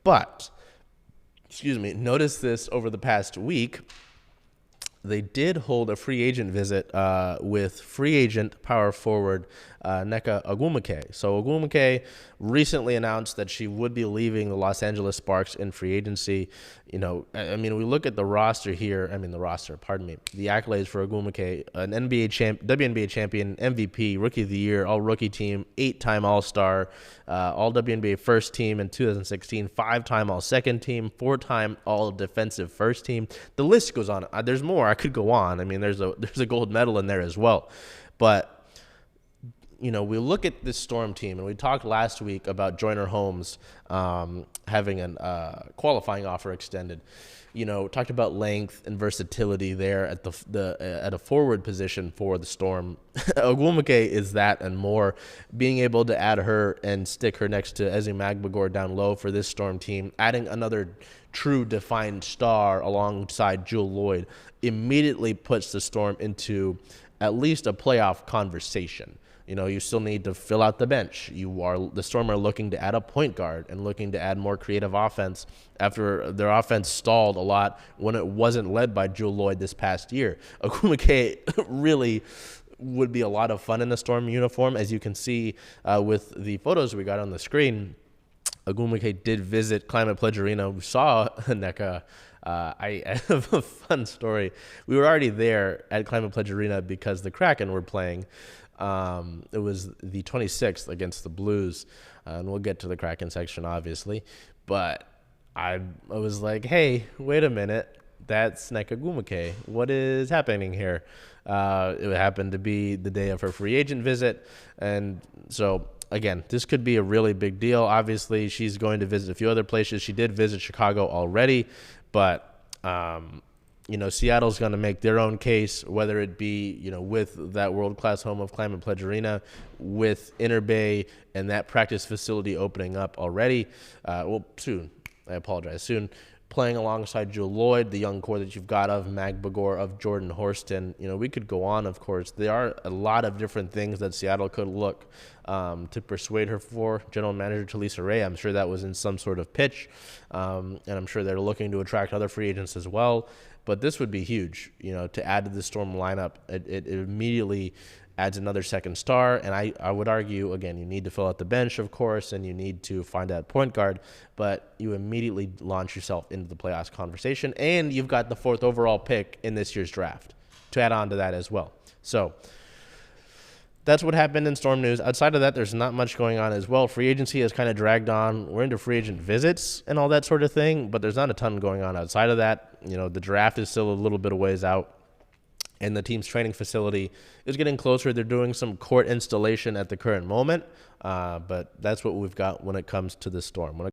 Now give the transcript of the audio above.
But, excuse me, notice this over the past week. They did hold a free agent visit with free agent power forward Nneka Ogwumike. So Ogwumike recently announced that she would be leaving the Los Angeles Sparks in free agency. You know, I mean, we look at the roster here. I mean, the accolades for Ogwumike: an WNBA champion, MVP, Rookie of the Year, All Rookie Team, 8-time All-Star, All WNBA First Team in 2016, 5-time All Second Team, 4-time All Defensive First Team. The list goes on. There's more. I could go on. I mean, there's a gold medal in there as well, but. You know, we look at this Storm team, and we talked last week about Joyner Holmes having a qualifying offer extended. You know, talked about length and versatility there at at a forward position for the Storm. Ogwumike is that and more. Being able to add her and stick her next to Ezi Magbagor down low for this Storm team, adding another true defined star alongside Jewel Lloyd, immediately puts the Storm into at least a playoff conversation. You know, you still need to fill out the bench. The Storm are looking to add a point guard and looking to add more creative offense after their offense stalled a lot when it wasn't led by Jewel Lloyd this past year. Ogwumike really would be a lot of fun in the Storm uniform, as you can see with the photos we got on the screen. Ogwumike did visit Climate Pledge Arena. We saw Nneka. I have a fun story. We were already there at Climate Pledge Arena because the Kraken were playing. It was the 26th against the Blues, and we'll get to the Kraken section, obviously. But I was like, hey, wait a minute. That's Nneka Ogwumike. What is happening here? It happened to be the day of her free agent visit. And so, again, this could be a really big deal. Obviously, she's going to visit a few other places. She did visit Chicago already, but you know, Seattle's going to make their own case, whether it be, you know, with that world-class home of Climate Pledge Arena, with Inner Bay and that practice facility opening up already. Soon. I apologize. Soon. Playing alongside Jewel Lloyd, the young core that you've got of Magbagor, of Jordan Horston. You know, we could go on, of course. There are a lot of different things that Seattle could look to persuade her for. General Manager Talisa Ray, I'm sure that was in some sort of pitch, and I'm sure they're looking to attract other free agents as well. But this would be huge, you know, to add to the Storm lineup. It immediately adds another second star, and I would argue, again, you need to fill out the bench, of course, and you need to find that point guard, but you immediately launch yourself into the playoffs conversation, and you've got the 4th overall pick in this year's draft to add on to that as well. So that's what happened in Storm news. Outside of that, there's not much going on as well. Free agency has kind of dragged on. We're into free agent visits and all that sort of thing, but there's not a ton going on outside of that. You know, the draft is still a little bit of ways out, and the team's training facility is getting closer. They're doing some court installation at the current moment, but that's what we've got when it comes to the Storm.